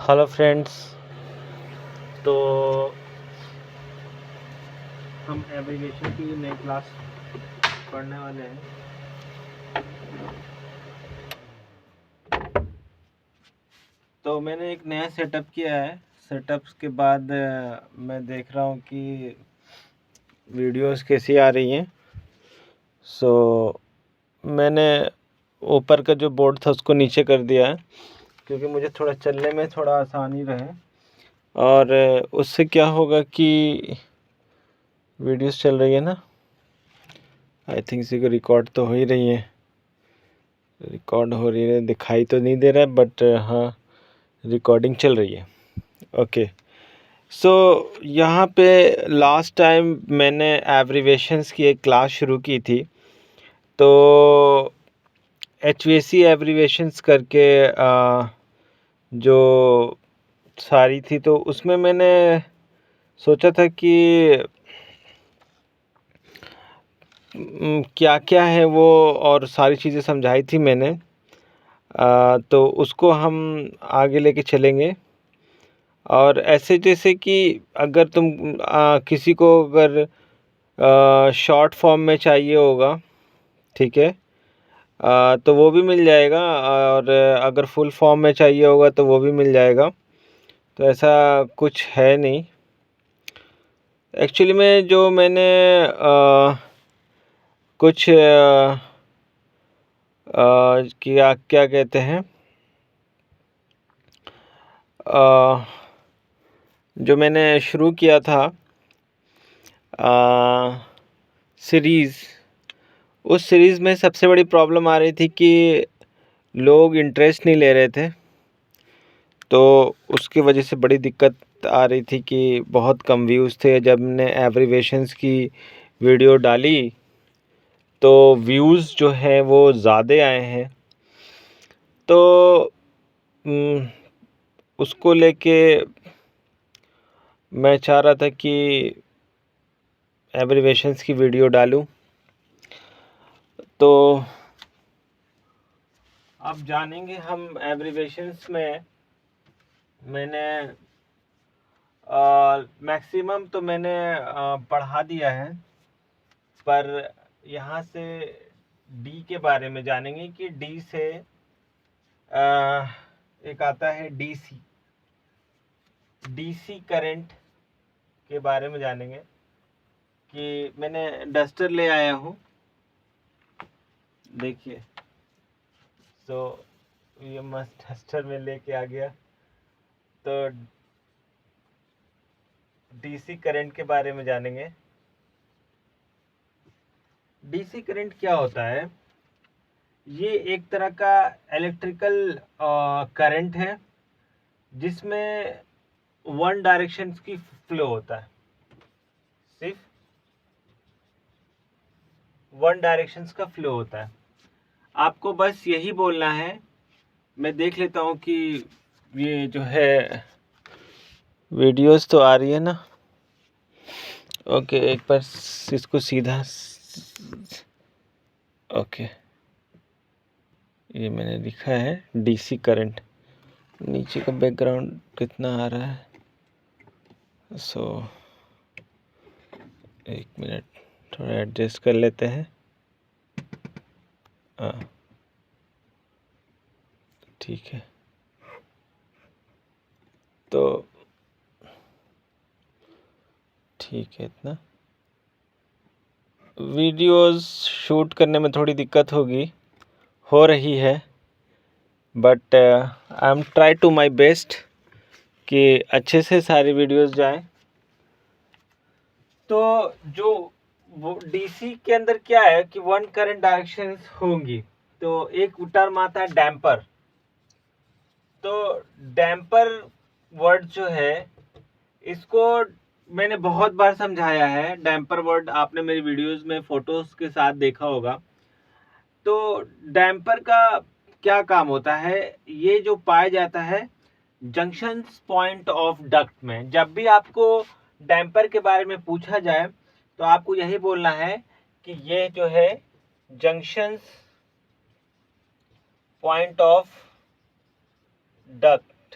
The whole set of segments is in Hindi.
Hello friends. तो हम एब्रीविएशन की नई क्लास पढ़ने वाले हैं। तो मैंने एक नया सेटअप किया है। सेटअप के बाद मैं देख रहा हूँ कि वीडियोस कैसी आ रही हैं। मैंने ऊपर का जो बोर्ड था उसको नीचे कर दिया है, क्योंकि मुझे थोड़ा चलने में थोड़ा आसानी रहे। और उससे क्या होगा कि वीडियोस चल रही है ना, आई थिंक इसी को रिकॉर्ड तो हो ही रही है। रिकॉर्ड हो रही है, दिखाई तो नहीं दे रहा है, बट हाँ रिकॉर्डिंग चल रही है। ओके। यहाँ पे लास्ट टाइम मैंने एब्रीवेशंस की एक क्लास शुरू की थी। तो HVAC एब्रीवेशंस करके जो सारी थी, तो उसमें मैंने सोचा था कि क्या क्या है वो, और सारी चीज़ें समझाई थी मैंने। तो उसको हम आगे लेके चलेंगे। और ऐसे जैसे कि अगर तुम किसी को अगर शॉर्ट फॉर्म में चाहिए होगा, ठीक है, तो वो भी मिल जाएगा। और अगर फुल फॉर्म में चाहिए होगा तो वो भी मिल जाएगा। तो ऐसा कुछ है नहीं। एक्चुअली में जो मैंने कुछ क्या क्या कहते हैं, जो मैंने शुरू किया था सीरीज़, उस सीरीज़ में सबसे बड़ी प्रॉब्लम आ रही थी कि लोग इंटरेस्ट नहीं ले रहे थे। तो उसकी वजह से बड़ी दिक्कत आ रही थी कि बहुत कम व्यूज़ थे। जब मैंने एब्रीवेशंस की वीडियो डाली तो व्यूज़ जो है वो ज़्यादा आए हैं। तो उसको लेके मैं चाह रहा था कि एब्रीवेशंस की वीडियो डालूं। तो अब जानेंगे हम एब्रीवेशंस में। मैंने मैक्सिमम तो मैंने पढ़ा दिया है, पर यहाँ से डी के बारे में जानेंगे कि डी से एक आता है डीसी करंट के बारे में जानेंगे। कि मैंने डस्टर ले आया हूँ, देखिए। ये मस्त डस्टर में लेके आ गया। तो डीसी करंट के बारे में जानेंगे। डीसी करंट क्या होता है? ये एक तरह का इलेक्ट्रिकल करंट है जिसमें वन डायरेक्शन की फ्लो होता है। सिर्फ वन डायरेक्शन का फ्लो होता है। आपको बस यही बोलना है। मैं देख लेता हूँ कि ये जो है वीडियोस तो आ रही है ना। ओके, एक बार इसको सीधा, ओके, ये मैंने लिखा है डीसी करंट। नीचे का बैकग्राउंड कितना आ रहा है? एक मिनट, थोड़ा एडजस्ट कर लेते हैं। हाँ, ठीक है। तो ठीक है, इतना वीडियोस शूट करने में थोड़ी दिक्कत हो रही है, but I am try to my best कि अच्छे से सारी वीडियोस जाएं। तो जो वो डीसी के अंदर क्या है कि वन करंट डायरेक्शंस होंगी। तो एक टर्म आता है डैम्पर। तो डैम्पर वर्ड जो है, इसको मैंने बहुत बार समझाया है। डैम्पर वर्ड आपने मेरी वीडियोस में फोटोज के साथ देखा होगा। तो डैम्पर का क्या काम होता है? ये जो पाया जाता है जंक्शन पॉइंट ऑफ डक्ट में। जब भी आपको डैम्पर के बारे में पूछा जाए तो आपको यही बोलना है कि ये जो है junction point of duct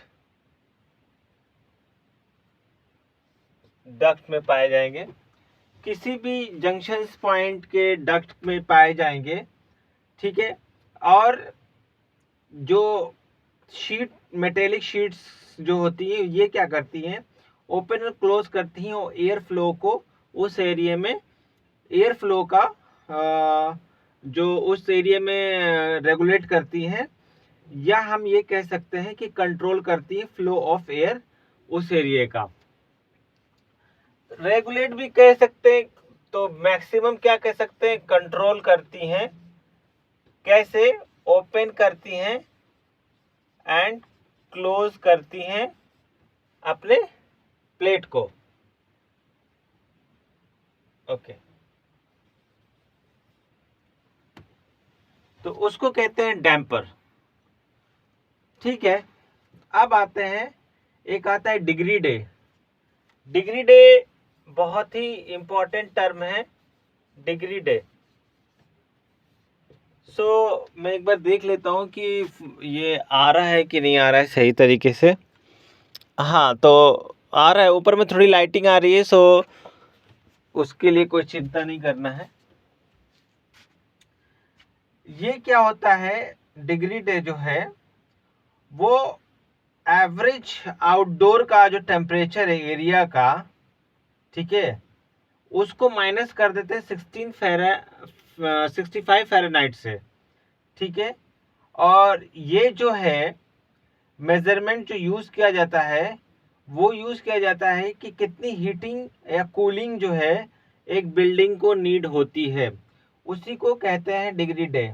duct में पाए जाएंगे, किसी भी जंक्शन पॉइंट के डक्ट में पाए जाएंगे, ठीक है। और जो शीट, मेटेलिक शीट्स जो होती है ये क्या करती हैं, ओपन और क्लोज करती हैं और एयर फ्लो को उस एरिया में, एयर फ्लो का जो उस एरिया में रेगुलेट करती हैं, या हम ये कह सकते हैं कि कंट्रोल करती है फ्लो ऑफ एयर उस एरिया का। रेगुलेट भी कह सकते हैं, तो मैक्सिमम क्या कह सकते हैं, कंट्रोल करती हैं। कैसे? ओपन करती हैं एंड क्लोज करती हैं अपने प्लेट को। ओके, तो उसको कहते हैं डैम्पर, ठीक है। अब आते हैं, एक आता है डिग्री डे। डिग्री डे बहुत ही इंपॉर्टेंट टर्म है, डिग्री डे। सो मैं एक बार देख लेता हूँ कि ये आ रहा है कि नहीं आ रहा है सही तरीके से। हाँ, तो आ रहा है, ऊपर में थोड़ी लाइटिंग आ रही है, सो उसके लिए कोई चिंता नहीं करना है। ये क्या होता है, डिग्री डे जो है वो एवरेज आउटडोर का जो टेम्परेचर है एरिया का, ठीक है, उसको माइनस कर देते हैं 65 फ़ारेनहाइट से, ठीक है। और ये जो है मेजरमेंट जो यूज़ किया जाता है, वो यूज़ किया जाता है कि कितनी हीटिंग या कूलिंग जो है एक बिल्डिंग को नीड होती है, उसी को कहते हैं डिग्री डे।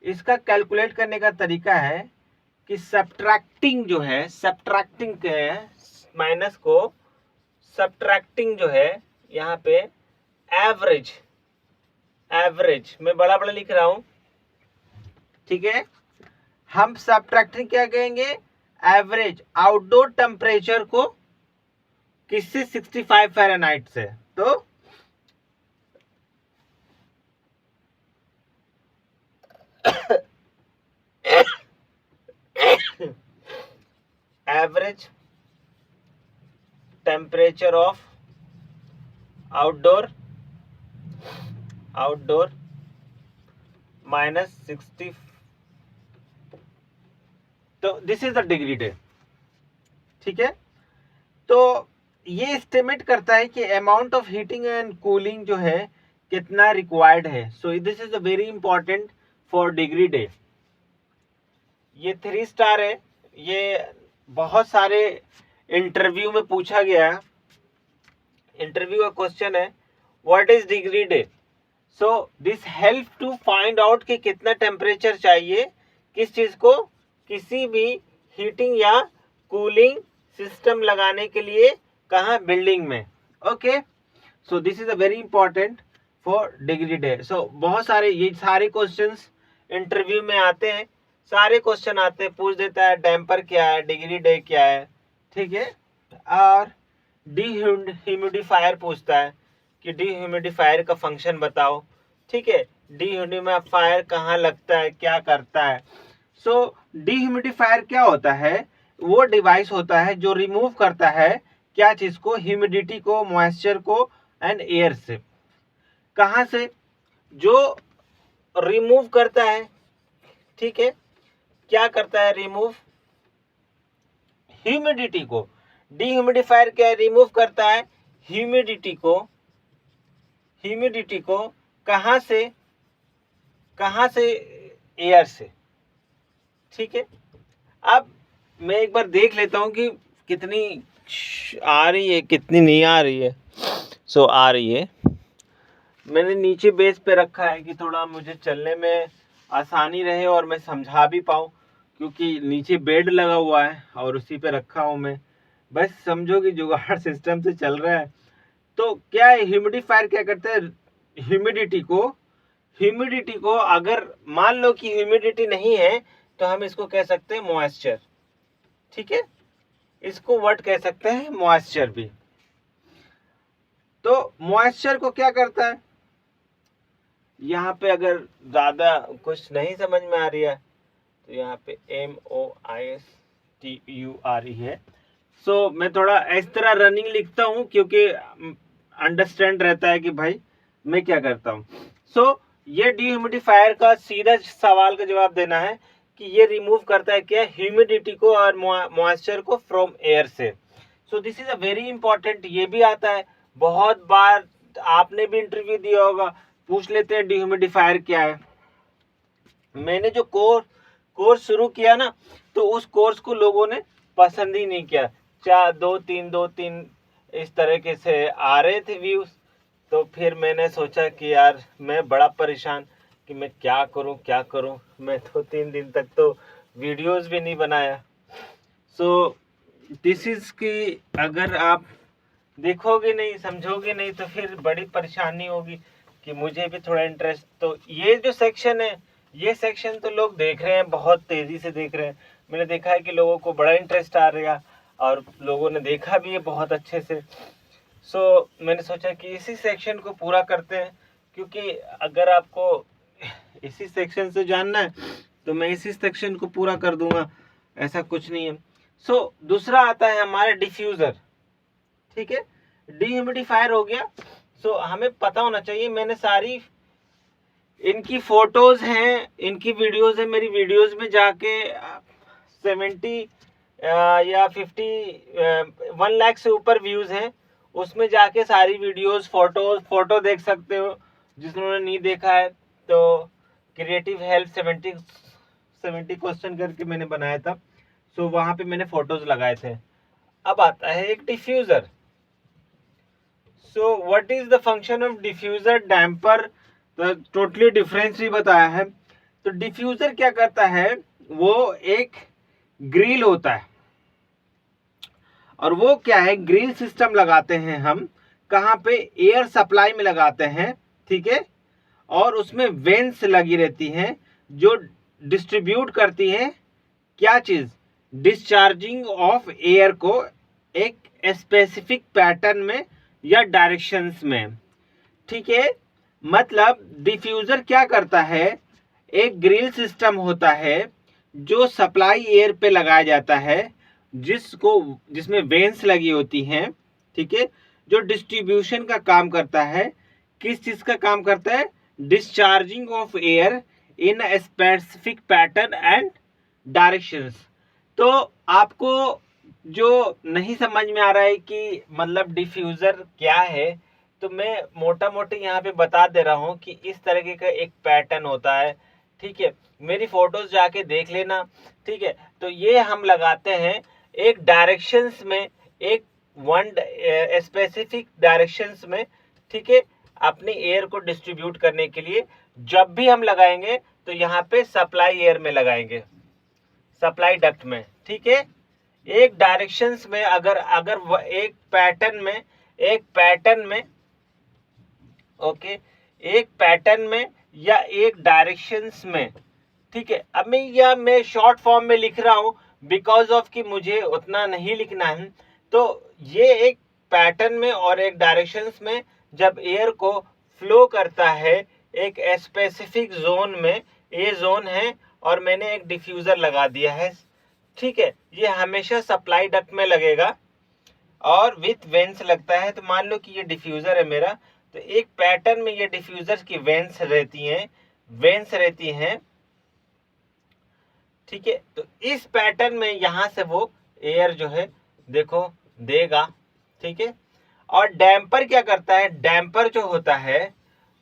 इसका कैलकुलेट करने का तरीका है कि सब्ट्रैक्टिंग जो है, सब्ट्रैक्टिंग के माइनस को सब्ट्रैक्टिंग जो है यहाँ पे एवरेज, एवरेज मैं बड़ा बड़ा लिख रहा हूं, ठीक है। हम सब्ट्रैक्टिंग क्या कहेंगे, एवरेज आउटडोर टेम्परेचर को किससे, 65 फ़ारेनहाइट से। तो average temperature of outdoor, outdoor -60, तो this is the degree day, ठीक है। तो ये एस्टिमेट करता है कि amount of heating and cooling जो है कितना रिक्वायर्ड है। So this is a very important for degree day. ये 3 स्टार है, ये बहुत सारे इंटरव्यू में पूछा गया है। इंटरव्यू का क्वेश्चन है, what is degree day. So this help to find out कि कितना टेम्परेचर चाहिए किस चीज को, किसी भी हीटिंग या कूलिंग सिस्टम लगाने के लिए, कहाँ, बिल्डिंग में। Okay, so this is a very important for degree day. So बहुत सारे ये सारे क्वेश्चंस इंटरव्यू में आते हैं, सारे क्वेश्चन आते हैं, पूछ देता है डैम्पर क्या है, डिग्री डे क्या है, ठीक है। और ह्यूमिडिफायर पूछता है कि ह्यूमिडिफायर का फंक्शन बताओ, ठीक है। ह्यूमिडिफायर कहाँ लगता है, क्या करता है। सो ह्यूमिडिफायर क्या होता है, वो डिवाइस होता है जो रिमूव करता है क्या चीज को, ह्यूमिडिटी को, मॉइस्चर को एंड एयर से। कहाँ से, जो रिमूव करता है, ठीक है। क्या करता है, रिमूव ह्यूमिडिटी को। ह्यूमिडिफायर क्या है, रिमूव करता है ह्यूमिडिटी को, ह्यूमिडिटी को कहाँ से, कहाँ से, एयर से, ठीक है। अब मैं एक बार देख लेता हूँ कि कितनी आ रही है, कितनी नहीं आ रही है। सो आ रही है, मैंने नीचे बेस पे रखा है कि थोड़ा मुझे चलने में आसानी रहे और मैं समझा भी पाऊँ, क्योंकि नीचे बेड लगा हुआ है और उसी पे रखा हूँ मैं। बस समझो कि जुगाड़ सिस्टम से चल रहा है। तो क्या है, ह्यूमिडिफायर क्या करता है, ह्यूमिडिटी को अगर मान लो कि ह्यूमिडिटी नहीं है तो हम इसको कह सकते हैं मॉइस्चर, ठीक है। इसको वर्ड कह सकते हैं मॉइस्चर भी। तो मॉइस्चर को क्या करता है, यहाँ पे अगर ज्यादा कुछ नहीं समझ में आ रही है तो यहाँ पे MOISTUR है, सो मैं थोड़ा इस तरह रनिंग लिखता हूँ क्योंकि अंडरस्टैंड रहता है कि भाई मैं क्या करता हूँ। सो ये डिह्यूमिडिफायर का सीधा सवाल का जवाब देना है कि ये रिमूव करता है क्या, ह्यूमिडिटी को और मॉइस्चर को फ्रॉम एयर से। सो this is a very important. ये भी आता है बहुत बार, आपने भी इंटरव्यू दिया होगा, पूछ लेते हैं डिह्यूमिडिफायर क्या है। मैंने जो कोर्स शुरू किया ना, तो उस कोर्स को लोगों ने पसंद ही नहीं किया। 2-3 इस तरीके से आ रहे थे व्यूज। तो फिर मैंने सोचा कि यार मैं बड़ा परेशान कि मैं क्या करूं। मैं तो 3 दिन तक तो वीडियोस भी नहीं बनाया। सो दिस इज कि अगर आप देखोगे नहीं, समझोगे नहीं, तो फिर बड़ी परेशानी होगी कि मुझे भी थोड़ा इंटरेस्ट। तो ये जो सेक्शन है, ये सेक्शन तो लोग देख रहे हैं, बहुत तेजी से देख रहे हैं। मैंने देखा है कि लोगों को बड़ा इंटरेस्ट आ रहा, और लोगों ने देखा भी है बहुत अच्छे से। सो मैंने सोचा कि इसी सेक्शन को पूरा करते हैं, क्योंकि अगर आपको इसी सेक्शन से जानना है तो मैं इसी सेक्शन को पूरा कर दूंगा, ऐसा कुछ नहीं है। सो दूसरा आता है हमारा डिफ्यूज़र। ठीक है, डिह्यूमिडिफायर हो गया। सो हमें पता होना चाहिए, मैंने सारी इनकी फोटोज हैं, इनकी वीडियोज है, मेरी वीडियोज में जाके 70 या 1 लाख से ऊपर व्यूज हैं। उसमें जाके सारी वीडियोस फोटो देख सकते हो, जिन्होंने नहीं देखा है। तो क्रिएटिव हेल्प 70 क्वेश्चन करके मैंने बनाया था। सो वहां पे मैंने फोटोज लगाए थे। अब आता है एक diffuser. So what is the function of diffuser damper, तो टोटली डिफरेंस ही बताया है। तो डिफ्यूजर क्या करता है, वो एक ग्रिल होता है, और वो क्या है, ग्रिल सिस्टम लगाते हैं हम कहाँ पे, एयर सप्लाई में लगाते हैं। ठीक है, और उसमें वेंस लगी रहती हैं जो डिस्ट्रीब्यूट करती हैं क्या चीज, डिस्चार्जिंग ऑफ एयर को एक स्पेसिफिक पैटर्न में या डायरेक्शंस में। ठीक है, मतलब डिफ्यूजर क्या करता है, एक ग्रिल सिस्टम होता है जो सप्लाई एयर पे लगाया जाता है, जिसमें वेंस लगी होती हैं। ठीक है, जो डिस्ट्रीब्यूशन का काम करता है, किस चीज का काम करता है, discharging of air in specific pattern and directions. तो आपको जो नहीं समझ में आ रहा है कि मतलब डिफ्यूजर क्या है, तो मैं मोटा मोटी यहाँ पे बता दे रहा हूँ कि इस तरीके का एक पैटर्न होता है। ठीक है, मेरी फोटोज जाके देख लेना। ठीक है, तो ये हम लगाते हैं एक डायरेक्शंस में, एक वन स्पेसिफिक डायरेक्शंस में। ठीक है, अपनी एयर को डिस्ट्रीब्यूट करने के लिए जब भी हम लगाएंगे तो यहाँ पे सप्लाई एयर में लगाएंगे, सप्लाई डक्ट में। ठीक है, एक डायरेक्शंस में, अगर एक पैटर्न में ओके, एक पैटर्न में या एक डायरेक्शंस में। ठीक है, अब मैं शॉर्ट फॉर्म में लिख रहा हूं बिकॉज ऑफ कि मुझे उतना नहीं लिखना है। तो ये एक पैटर्न में और एक डायरेक्शंस में जब एयर को फ्लो करता है एक स्पेसिफिक जोन में, ये जोन है, और मैंने एक डिफ्यूजर लगा दिया है। ठीक है, ये हमेशा सप्लाई डक्ट में लगेगा और विथ वेंस लगता है। तो मान लो कि ये डिफ्यूजर है मेरा, तो एक पैटर्न में ये डिफ्यूजर की वेंस रहती हैं। ठीक है, तो इस पैटर्न में यहां से वो एयर जो है देखो देगा। ठीक है, और डैम्पर क्या करता है, डैम्पर जो होता है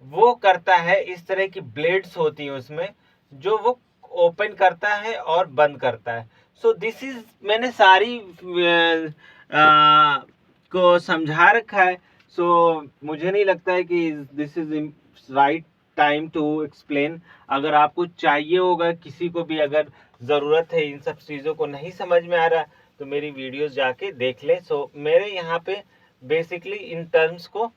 वो करता है, इस तरह की ब्लेड्स होती है उसमें, जो वो ओपन करता है और बंद करता है। सो दिस इज, मैंने सारी को समझा रखा है। सो मुझे नहीं लगता है कि this is right time to explain. अगर आपको चाहिए होगा, किसी को भी अगर ज़रूरत है, इन सब चीज़ों को नहीं समझ में आ रहा, तो मेरी वीडियोस जाके देख ले। सो मेरे यहाँ पे बेसिकली इन टर्म्स को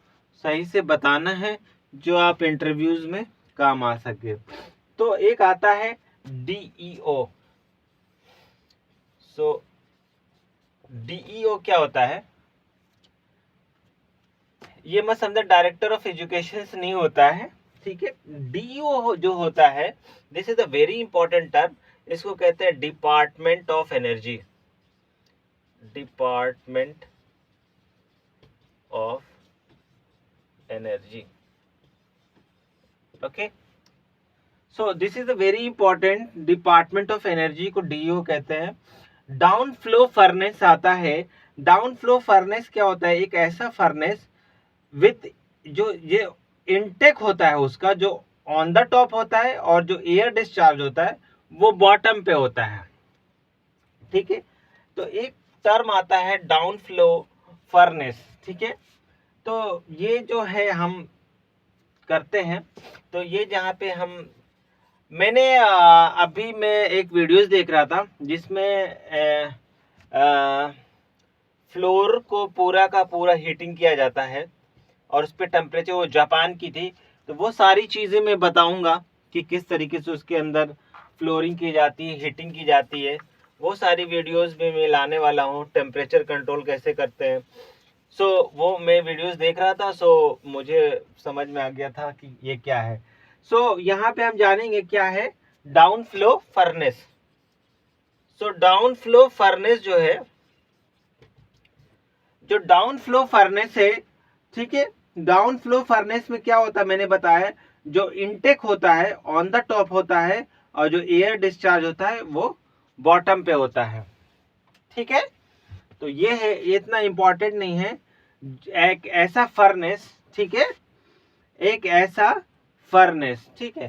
सही से बताना है जो आप इंटरव्यूज में काम आ सके। तो एक आता है DEO। सो DEO क्या होता है, ये मत समझा डायरेक्टर ऑफ एजुकेशन नहीं होता है। ठीक है, DEO जो होता है, this is a very important term. इसको कहते हैं department of energy. Department of energy. Okay, so this is a very important, department of energy को डीओ कहते हैं। डाउन फ्लो फर्नेस आता है। डाउन फ्लो फर्नेस क्या होता है? एक ऐसा फर्नेस विथ जो ये इनटेक होता है उसका, जो ऑन द टॉप होता है, और जो एयर डिस्चार्ज होता है वो बॉटम पे होता है। ठीक है, तो एक टर्म आता है डाउन फ्लो फर्नेस। ठीक है, तो ये जो है हम करते हैं, तो ये जहाँ पे मैंने अभी मैं एक वीडियोस देख रहा था जिसमें फ्लोर को पूरा का पूरा हीटिंग किया जाता है और उस पर टेम्परेचर, वो जापान की थी, तो वो सारी चीज़ें मैं बताऊंगा कि किस तरीके से उसके अंदर फ्लोरिंग की जाती है, हीटिंग की जाती है। वो सारी वीडियोस में मैं लाने वाला हूँ, टेम्परेचर कंट्रोल कैसे करते हैं। सो वो मैं वीडियोस देख रहा था, सो मुझे समझ में आ गया था कि ये क्या है। सो यहाँ पे हम जानेंगे क्या है down flow furnace. So down flow furnace जो है, जो डाउन फ्लो फर्नेस है, ठीक है, डाउन फ्लो फर्नेस में क्या होता है मैंने बताया, जो इनटेक होता है ऑन द टॉप होता है और जो एयर डिस्चार्ज होता है वो बॉटम पे होता है। ठीक है, तो ये है, ये इतना इंपॉर्टेंट नहीं है। एक ऐसा फर्नेस, ठीक है, एक ऐसा फर्नेस, ठीक है,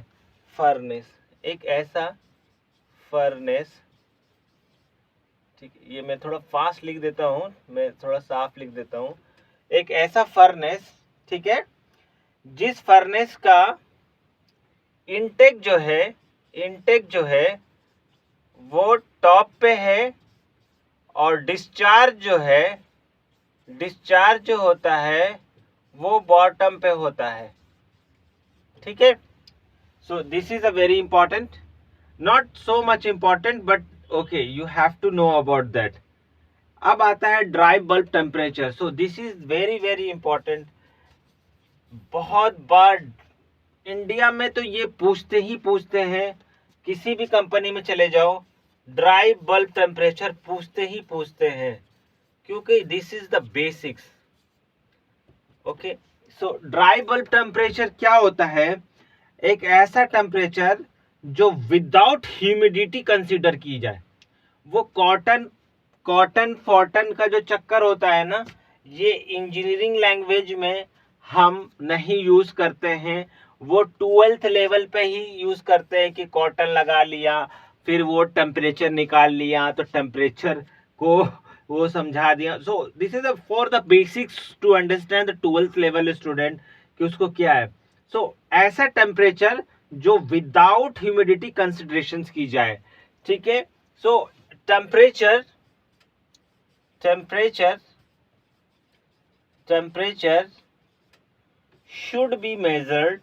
फर्नेस, एक ऐसा फर्नेस। ठीक है, ये मैं थोड़ा फास्ट लिख देता हूँ, मैं थोड़ा साफ लिख देता हूँ। एक ऐसा फर्नेस, ठीक है, जिस फर्नेस का इनटेक जो है, इनटेक जो है वो टॉप पे है और डिस्चार्ज जो है, डिस्चार्ज जो होता है वो बॉटम पे होता है। ठीक है, so this is a very important, not so much important but okay, you have to know about that. अब आता है dry bulb temperature. So this is very very important. बहुत बार इंडिया में तो ये पूछते ही पूछते हैं, किसी भी कंपनी में चले जाओ ड्राई बल्ब टेम्परेचर पूछते ही पूछते हैं, क्योंकि this is the basics. Okay, so dry bulb temperature क्या होता है? एक ऐसा टेम्परेचर जो विदाउट ह्यूमिडिटी कंसीडर की जाए। वो कॉटन कॉटन फॉटन का जो चक्कर होता है ना, ये इंजीनियरिंग लैंग्वेज में हम नहीं यूज करते हैं। वो 12th लेवल पे ही यूज करते हैं कि कॉटन लगा लिया, फिर वो टेम्परेचर निकाल लिया, तो टेम्परेचर को वो समझा दिया। So this is for the basics to understand the 12th level student कि उसको क्या है। सो ऐसा टेम्परेचर जो विदाउट ह्यूमिडिटी कंसिडरेशन की जाए। ठीक है, सो temperature temperature should be measured,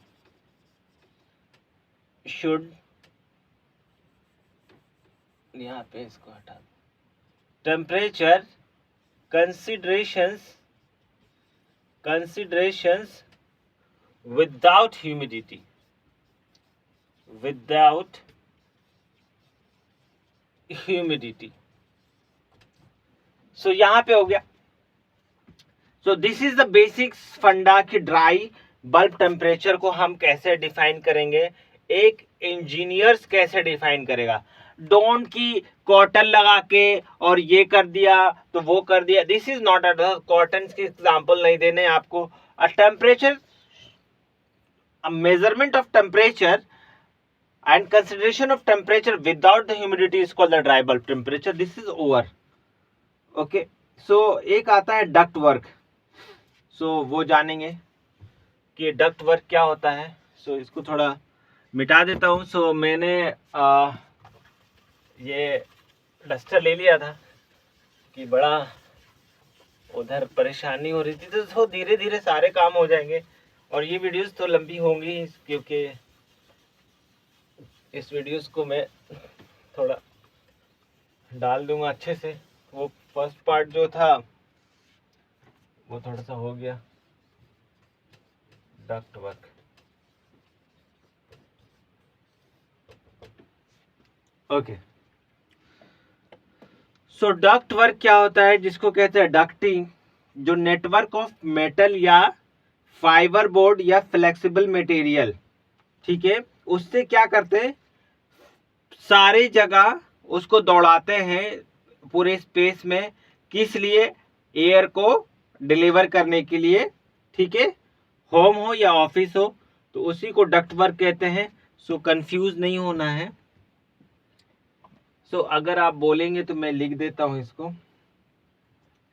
should, यहाँ पे इसको हटा दो, temperature considerations without humidity, without humidity। सो यहाँ पे हो गया। सो दिस इज द बेसिक्स फंडा कि ड्राई बल्ब टेम्परेचर को हम कैसे डिफाइन करेंगे, एक इंजीनियर्स कैसे डिफाइन करेगा। डोंट की कॉटन लगा के और ये कर दिया तो वो कर दिया, this is not a, cotton की एग्जांपल नहीं देने आपको। अ temperature, a measurement of temperature and consideration of temperature without the humidity is called the dry bulb temperature. This is over. Okay, so एक आता है डक्ट वर्क। सो वो जानेंगे कि डक्ट वर्क क्या होता है। सो इसको थोड़ा मिटा देता हूँ। सो मैंने ये डस्टर ले लिया था कि बड़ा उधर परेशानी हो रही थी, तो धीरे धीरे सारे काम हो जाएंगे। और ये वीडियोस तो लंबी होंगी क्योंकि इस वीडियोस को मैं थोड़ा डाल दूंगा अच्छे से। वो फर्स्ट पार्ट जो था वो थोड़ा सा हो गया, डक्ट वर्क। ओके, सो डक्ट वर्क क्या होता है, जिसको कहते हैं डक्टिंग, जो नेटवर्क ऑफ मेटल या फाइबर बोर्ड या फ्लेक्सिबल मटेरियल, ठीक है, उससे क्या करते हैं, सारी जगह उसको दौड़ाते हैं पूरे स्पेस में, किस लिए, एयर को डिलीवर करने के लिए, ठीक है, होम हो या ऑफिस हो, तो उसी को डक्ट वर्क कहते हैं। सो कंफ्यूज नहीं होना है। सो अगर आप बोलेंगे तो मैं लिख देता हूं इसको।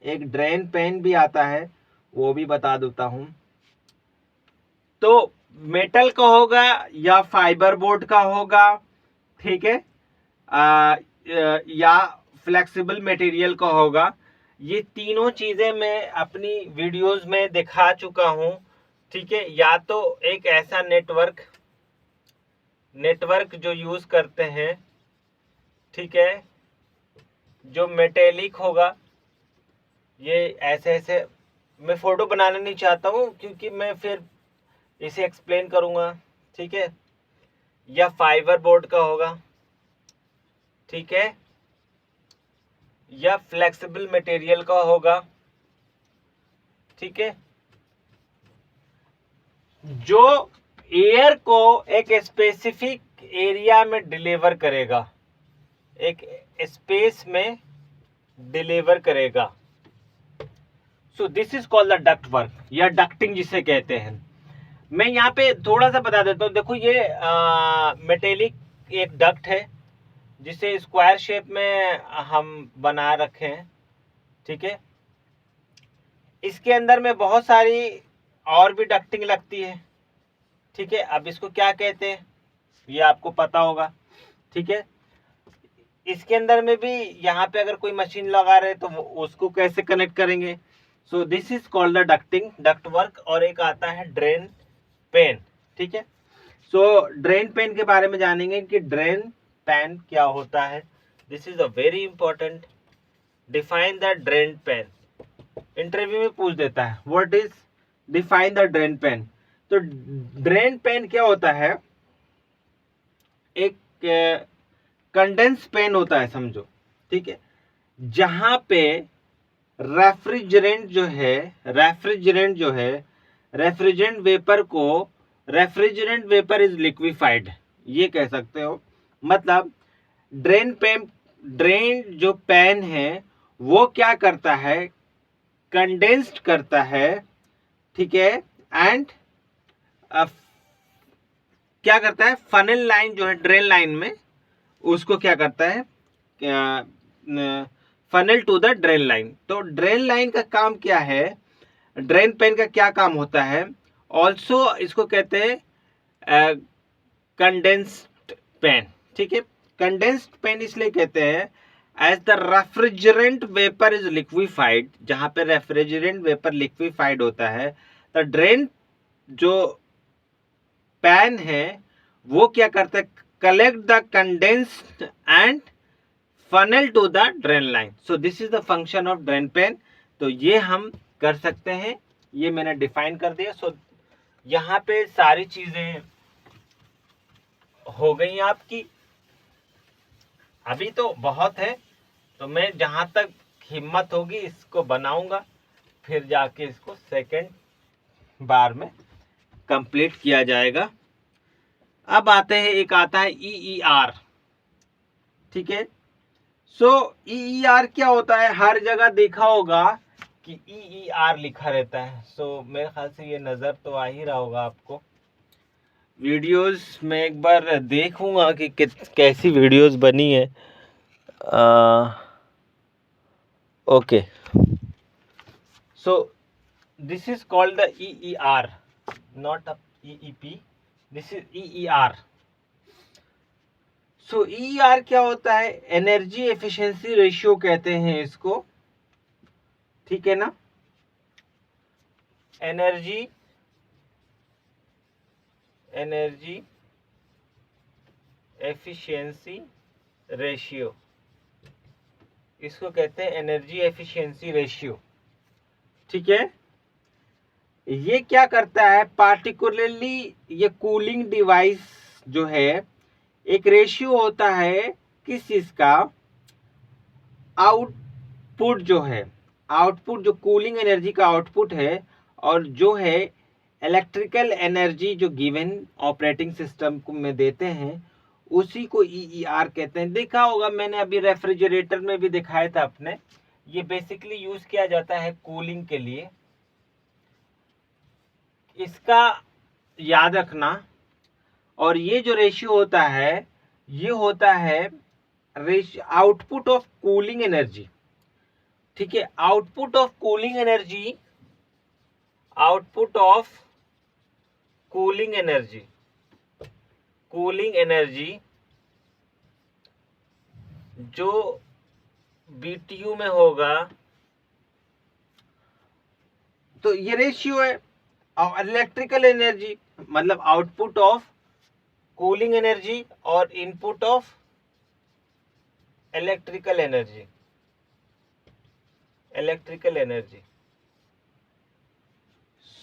एक ड्रेन पेन भी आता है, वो भी बता देता हूं। तो मेटल का होगा या फाइबर बोर्ड का होगा, ठीक है, या फ्लेक्सिबल मटेरियल का होगा। ये तीनों चीजें मैं अपनी वीडियोस में दिखा चुका हूं, ठीक है। या तो एक ऐसा नेटवर्क जो यूज करते हैं, ठीक है, जो मेटेलिक होगा, ये ऐसे ऐसे, मैं फोटो बनाना नहीं चाहता हूँ क्योंकि मैं फिर इसे एक्सप्लेन करूंगा, ठीक है, या फाइबर बोर्ड का होगा, ठीक है, या फ्लेक्सिबल मटेरियल का होगा, ठीक है, जो एयर को एक स्पेसिफिक एरिया में डिलीवर करेगा, एक स्पेस में डिलीवर करेगा। सो this is called the duct work या डक्टिंग जिसे कहते हैं। मैं यहाँ पे थोड़ा सा बता देता हूँ। देखो ये मेटेलिक एक डक्ट है जिसे स्क्वायर शेप में हम बना रखे हैं, ठीक है। इसके अंदर में बहुत सारी और भी डक्टिंग लगती है, ठीक है। अब इसको क्या कहते हैं ये आपको पता होगा, ठीक है। इसके अंदर में भी यहाँ पे अगर कोई मशीन लगा रहे तो उसको कैसे कनेक्ट करेंगे। सो this is called the ducting, duct work. और एक आता है ड्रेन पेन, ठीक है। सो ड्रेन पेन के बारे में जानेंगे कि ड्रेन पेन क्या होता है। This is a very important. Define the drain pan, interview में पूछ देता है, what is define the drain pan. तो ड्रेन पेन क्या होता है, एक कंडेंस पेन होता है समझो, ठीक है, जहां पे रेफ्रिजरेंट जो है, रेफ्रिजरेंट वेपर इज लिक्विफाइड, ये कह सकते हो। मतलब ड्रेन जो पेन है वो क्या करता है, कंडेंस्ड करता है, ठीक है, एंड क्या करता है, फनल लाइन जो है ड्रेन लाइन में, उसको क्या करता है, funnel to the drain line. तो ड्रेन लाइन का काम क्या है, ड्रेन पेन का क्या काम होता है, ऑल्सो इसको कहते हैं कंडेंस्ड पेन, ठीक है। कंडेंस्ड पेन इसलिए कहते हैं as the refrigerant vapour is liquefied, जहां पे रेफ्रिजरेंट वेपर लिक्विफाइड होता है, तो ड्रेन जो पेन है वो क्या करता है, collect the condensed and funnel to the drain line. So this is the function of drain pan. तो ये हम कर सकते हैं, ये मैंने डिफाइन कर दिया। सो यहाँ पे सारी चीजें हो गई आपकी। अभी तो बहुत है, तो मैं जहां तक हिम्मत होगी इसको बनाऊंगा, फिर जाके इसको सेकेंड बार में कंप्लीट किया जाएगा। अब आते हैं, एक आता है EER, ठीक है। सो EER क्या होता है, हर जगह देखा होगा कि EER लिखा रहता है। सो मेरे ख्याल से ये नजर तो आ ही रहा होगा आपको। वीडियोस में एक बार देखूंगा कि कैसी वीडियोस बनी है। Okay, so this is called the EER, not a EEP, this is EER। So EER क्या होता है, एनर्जी एफिशिएंसी रेशियो कहते हैं इसको, ठीक है ना। एनर्जी एफिशिएंसी रेशियो, इसको कहते हैं एनर्जी एफिशिएंसी रेशियो, ठीक है। ये क्या करता है, पार्टिकुलरली ये कूलिंग डिवाइस जो है, एक रेशियो होता है किस चीज का, आउटपुट जो है, आउटपुट जो कूलिंग एनर्जी का आउटपुट है, और जो है इलेक्ट्रिकल एनर्जी जो गिवन ऑपरेटिंग सिस्टम को में देते हैं, उसी को EER कहते हैं। देखा होगा मैंने अभी रेफ्रिजरेटर में भी दिखाया था अपने, ये बेसिकली यूज किया जाता है कूलिंग के लिए। इसका याद रखना। और ये जो रेशियो होता है, ये होता है आउटपुट ऑफ कूलिंग एनर्जी। ठीक है, output of cooling energy, output of cooling energy, cooling energy जो BTU में होगा, तो ये रेशियो है। और इलेक्ट्रिकल एनर्जी मतलब आउटपुट ऑफ कूलिंग एनर्जी और input of electrical energy, electrical energy.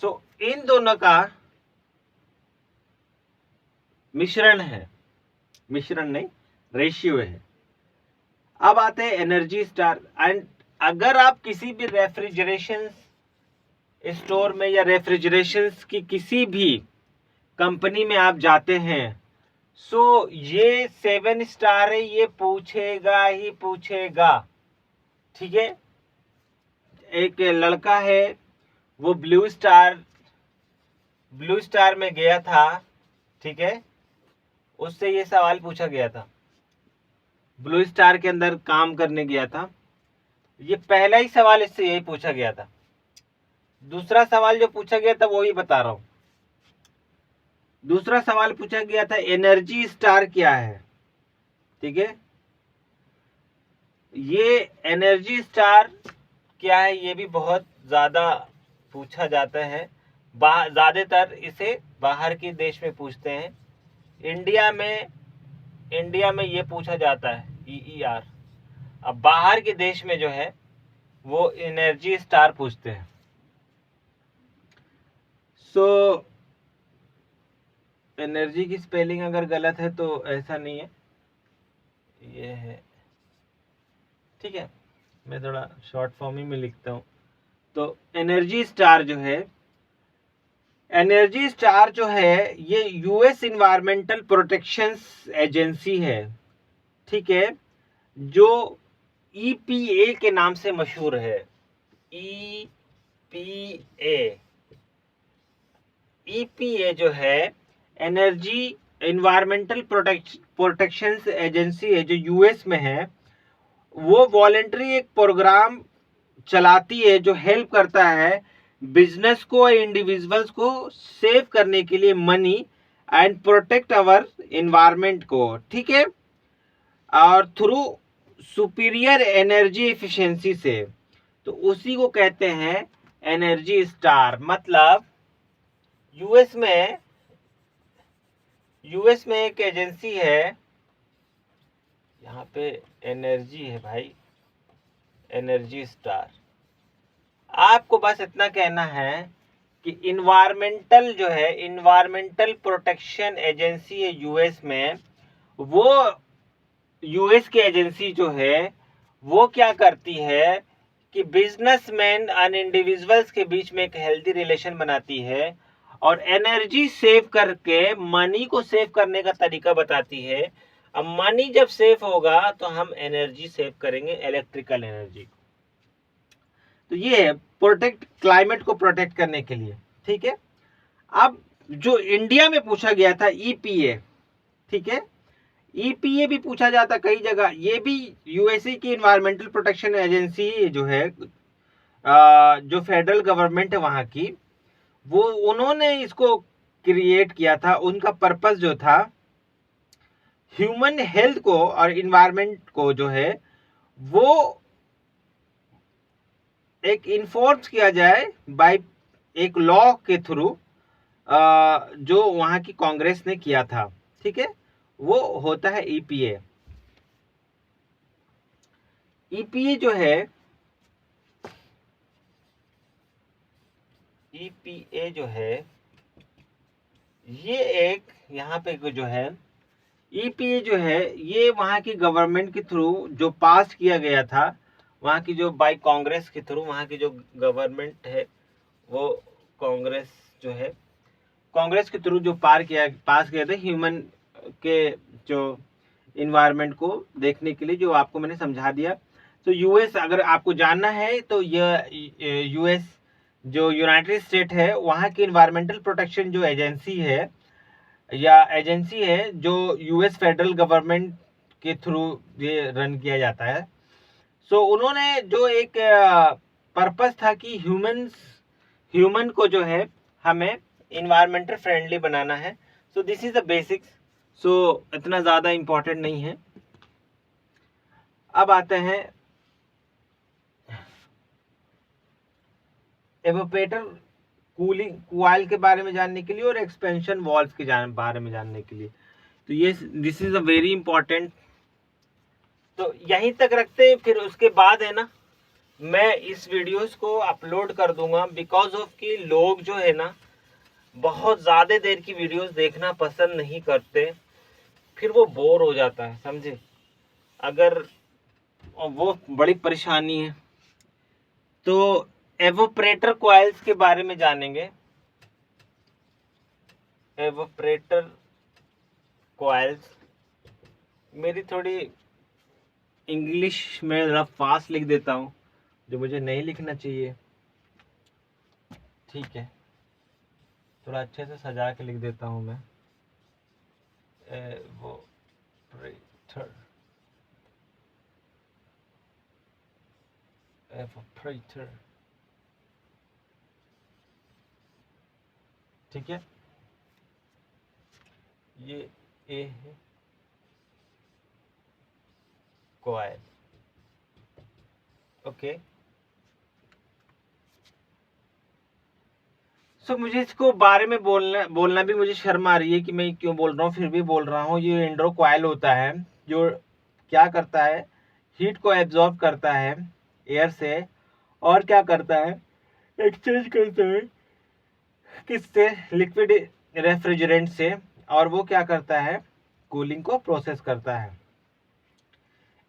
So इन दोनों का मिश्रण है, मिश्रण नहीं, रेशियो है। अब आते हैं एनर्जी स्टार। एंड अगर आप किसी भी रेफ्रिजरेशन स्टोर में या रेफ्रिजरेशन की किसी भी कंपनी में आप जाते हैं, सो ये 7 स्टार है, ये पूछेगा ही पूछेगा। ठीक है, एक लड़का है, वो ब्लू स्टार में गया था। ठीक है, उससे ये सवाल पूछा गया था, ब्लू स्टार के अंदर काम करने गया था। ये पहला ही सवाल इससे यही पूछा गया था। दूसरा सवाल जो पूछा गया था वो ही बता रहा हूं। दूसरा सवाल पूछा गया था एनर्जी स्टार क्या है। ठीक है, ये एनर्जी स्टार क्या है, ये भी बहुत ज्यादा पूछा जाता है। ज्यादातर इसे बाहर के देश में पूछते हैं। इंडिया में ये पूछा जाता है EER। अब बाहर के देश में जो है वो एनर्जी स्टार पूछते हैं। सो एनर्जी की स्पेलिंग अगर गलत है तो ऐसा नहीं है, ये है। ठीक है, मैं थोड़ा शॉर्ट फॉर्म ही में लिखता हूं। तो एनर्जी स्टार जो है, एनर्जी स्टार जो है ये US इन्वायरमेंटल प्रोटेक्शन एजेंसी है। ठीक है, जो EPA के नाम से मशहूर है। EPA जो है एनर्जी इन्वायरमेंटल प्रोटेक्शन एजेंसी है, जो US में है। वो वॉलेंटरी एक प्रोग्राम चलाती है जो हेल्प करता है बिजनेस को और इंडिविजुअल्स को सेव करने के लिए money and protect our environment को। ठीक है, और थ्रू सुपीरियर एनर्जी एफिशिएंसी से, तो उसी को कहते हैं एनर्जी स्टार। मतलब यूएस में एक एजेंसी है, यहाँ पे एनर्जी है भाई, एनर्जी स्टार। आपको बस इतना कहना है कि इन्वायरमेंटल जो है, इन्वायरमेंटल प्रोटेक्शन एजेंसी है यूएस में, वो यूएस की एजेंसी जो है वो क्या करती है कि बिजनेसमैन और इंडिविजुअल्स के बीच में एक हेल्दी रिलेशन बनाती है और एनर्जी सेव करके मनी को सेव करने का तरीका बताती है। अब मनी जब सेव होगा तो हम एनर्जी सेव करेंगे, इलेक्ट्रिकल एनर्जी। तो ये है प्रोटेक्ट, क्लाइमेट को प्रोटेक्ट करने के लिए। ठीक है, अब जो इंडिया में पूछा गया था EPA, ठीक है, EPA भी पूछा जाता कई जगह। ये भी USA की इन्वायरमेंटल प्रोटेक्शन एजेंसी जो है, जो फेडरल गवर्नमेंट है वहां की, वो उन्होंने इसको क्रिएट किया था। उनका पर्पस जो था ह्यूमन हेल्थ को और इन्वायरमेंट को जो है वो एक इन्फोर्स किया जाए बाय एक लॉ के थ्रू, जो वहां की कांग्रेस ने किया था। ठीक है, वो होता है EPA। EPA जो है, EPA जो है ये एक यहाँ पे जो है EPA जो है ये वहाँ की गवर्नमेंट के थ्रू जो पास किया गया था, वहाँ की जो बाय कांग्रेस के थ्रू, वहाँ की जो गवर्नमेंट है वो कांग्रेस जो है, कांग्रेस के थ्रू जो पास किया था ह्यूमन के जो इन्वायरमेंट को देखने के लिए, जो आपको मैंने समझा दिया। तो यूएस, अगर आपको जानना है तो यह यूएस जो यूनाइटेड स्टेट है, वहाँ की इन्वायरमेंटल प्रोटेक्शन जो एजेंसी है या एजेंसी है जो यूएस फेडरल गवर्नमेंट के थ्रू ये रन किया जाता है। सो उन्होंने जो एक पर्पस था कि ह्यूमन को जो है हमें इन्वायरमेंटल फ्रेंडली बनाना है। So this is the basics. So इतना ज़्यादा इम्पोर्टेंट नहीं है। अब आते हैं एवापोरेटर कूलिंग कॉइल के बारे में जानने के लिए और एक्सपेंशन वाल्व के बारे में जानने के लिए। तो ये this is a very important. तो यहीं तक रखते हैं, फिर उसके बाद है ना मैं इस वीडियोस को अपलोड कर दूंगा, बिकॉज ऑफ कि लोग जो है ना बहुत ज़्यादा देर की वीडियोस देखना पसंद नहीं करते, फिर वो बोर हो जाता है, समझे। अगर वो बड़ी परेशानी है। तो एवोपरेटर कॉइल्स के बारे में जानेंगे। एवोपरेटर कॉइल्स, मेरी थोड़ी इंग्लिश में रफ फास्ट लिख देता हूँ जो मुझे नहीं लिखना चाहिए, ठीक है। थोड़ा अच्छे से सजा के लिख देता हूँ मैं। एवोपरेटर, एवोपरेटर, ठीक है। ये ए है कॉइल, ओके। सो मुझे इसको बारे में बोलना भी मुझे शर्म आ रही है कि मैं क्यों बोल रहा हूँ, फिर भी बोल रहा हूँ। ये इंडोर कॉइल होता है जो क्या करता है, हीट को एब्जॉर्ब करता है एयर से, और क्या करता है, एक्सचेंज करता है किससे, लिक्विड रेफ्रिजरेंट से, और वो क्या करता है, कूलिंग को प्रोसेस करता है।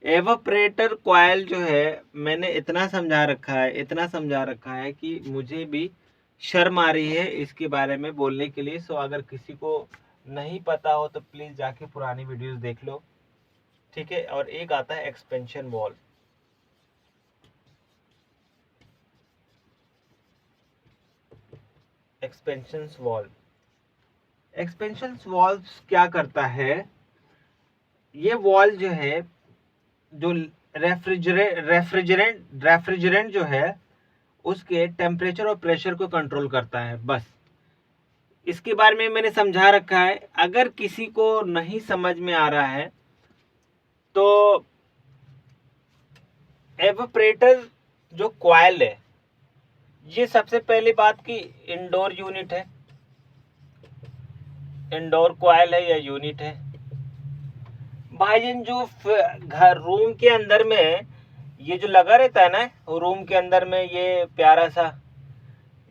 एवापोरेटर कॉइल जो है मैंने इतना समझा रखा है कि मुझे भी शर्म आ रही है इसके बारे में बोलने के लिए। सो अगर किसी को नहीं पता हो तो प्लीज जाके पुरानी वीडियोस देख लो, ठीक है। और एक आता है एक्सपेंशन वॉल्व। एक्सपेंशन वॉल्व क्या करता है, ये वॉल्व जो है, जो रेफ्रिजरेंट जो है उसके टेम्परेचर और प्रेशर को कंट्रोल करता है, बस। इसके बारे में मैंने समझा रखा है। अगर किसी को नहीं समझ में आ रहा है तो एवापोरेटर जो कॉइल है, ये सबसे पहली बात की इंडोर यूनिट है, इंडोर कॉइल है या यूनिट है भाईजन। जो घर रूम के अंदर में ये जो लगा रहता है ना, रूम के अंदर में ये प्यारा सा,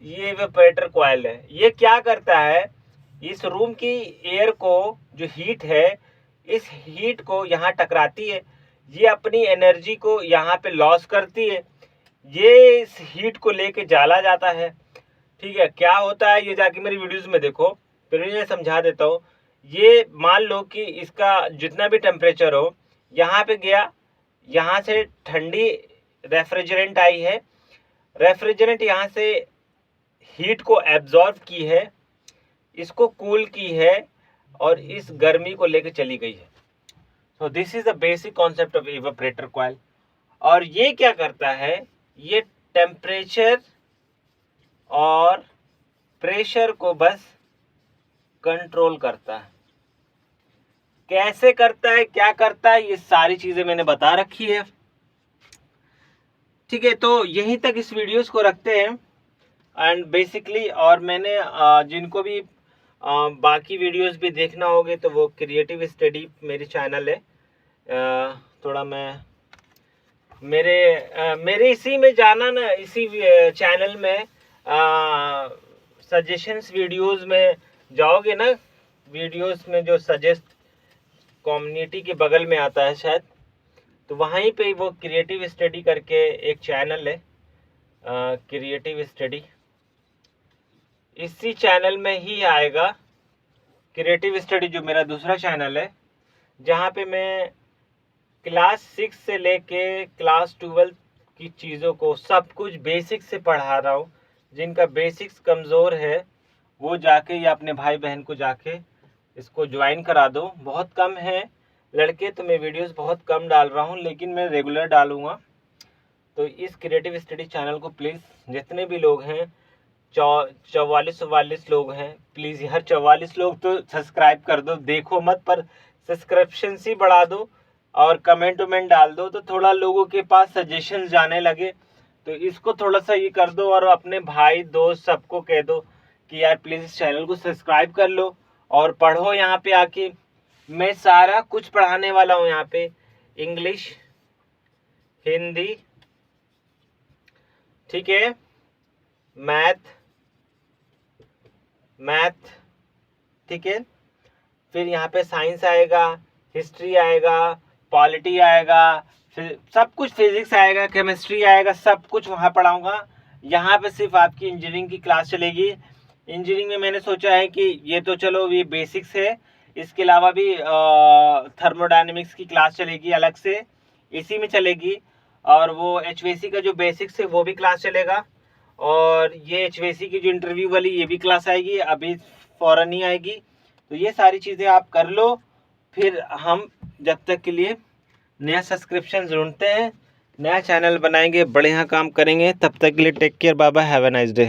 ये एवापोरेटर कॉइल है। ये क्या करता है, इस रूम की एयर को, जो हीट है, इस हीट को यहाँ टकराती है, ये अपनी एनर्जी को यहाँ पे लॉस करती है, ये इस हीट को लेके जाला जाता है, ठीक है। क्या होता है ये जाके मेरी वीडियोस में देखो, फिर मैं समझा देता हूँ। ये मान लो कि इसका जितना भी टेम्परेचर हो, यहाँ पे गया, यहाँ से ठंडी रेफ्रिजरेंट आई है, रेफ्रिजरेंट यहाँ से हीट को एब्जॉर्ब की है, इसको कूल की है, और इस गर्मी को लेके चली गई है। So this is the basic concept of evaporator coil. और ये क्या करता है, ये टेम्परेचर और प्रेशर को बस कंट्रोल करता है। कैसे करता है, क्या करता है, ये सारी चीजें मैंने बता रखी है, ठीक है। तो यहीं तक इस वीडियोस को रखते हैं। एंड बेसिकली, और मैंने जिनको भी बाकी वीडियोस भी देखना होगे तो वो क्रिएटिव स्टडी मेरी चैनल है। थोड़ा मैं मेरे इसी में जाना ना, इसी चैनल में सजेशंस वीडियोस में जाओगे ना, वीडियोस में जो सजेस्ट कम्युनिटी के बगल में आता है शायद, तो वहीं पे वो क्रिएटिव स्टडी करके एक चैनल है, क्रिएटिव स्टडी, इसी चैनल में ही आएगा क्रिएटिव स्टडी, जो मेरा दूसरा चैनल है, जहाँ पे मैं क्लास 6 से लेके क्लास 12 की चीज़ों को सब कुछ बेसिक से पढ़ा रहा हूँ। जिनका बेसिक्स कमज़ोर है वो जाके या अपने भाई बहन को जाके इसको ज्वाइन करा दो। बहुत कम है लड़के, तो मैं वीडियोस बहुत कम डाल रहा हूँ, लेकिन मैं रेगुलर डालूँगा। तो इस क्रिएटिव स्टडी चैनल को प्लीज़ जितने भी लोग हैं, 44 लोग हैं, प्लीज़ हर 44 लोग तो सब्सक्राइब कर दो, देखो मत पर सब्सक्रिप्शन ही बढ़ा दो और कमेंट वमेंट डाल दो, तो थोड़ा लोगों के पास सजेशन जाने लगे। तो इसको थोड़ा सा ये कर दो और अपने भाई दोस्त सबको कह दो कि यार प्लीज़ इस चैनल को सब्सक्राइब कर लो और पढ़ो। यहाँ पे आके मैं सारा कुछ पढ़ाने वाला हूँ। यहाँ पे इंग्लिश, हिंदी, ठीक है, मैथ, ठीक है, फिर यहाँ पे साइंस आएगा, हिस्ट्री आएगा, पॉलिटी आएगा, फिर सब कुछ, फिजिक्स आएगा, केमिस्ट्री आएगा, सब कुछ वहाँ पढ़ाऊँगा। यहाँ पे सिर्फ आपकी इंजीनियरिंग की क्लास चलेगी। इंजीनियरिंग में मैंने सोचा है कि ये तो चलो ये बेसिक्स है, इसके अलावा भी थर्मोडायनेमिक्स की क्लास चलेगी अलग से, इसी में चलेगी। और वो HVAC का जो बेसिक्स है वो भी क्लास चलेगा, और ये HVAC की जो इंटरव्यू वाली ये भी क्लास आएगी, अभी फ़ौरन ही आएगी। तो ये सारी चीज़ें आप कर लो, फिर हम जब तक के लिए नया सब्सक्रिप्शन ढूंढते हैं, नया चैनल बनाएंगे, बढ़िया काम करेंगे। तब तक के लिए take care, bye bye, have a nice day.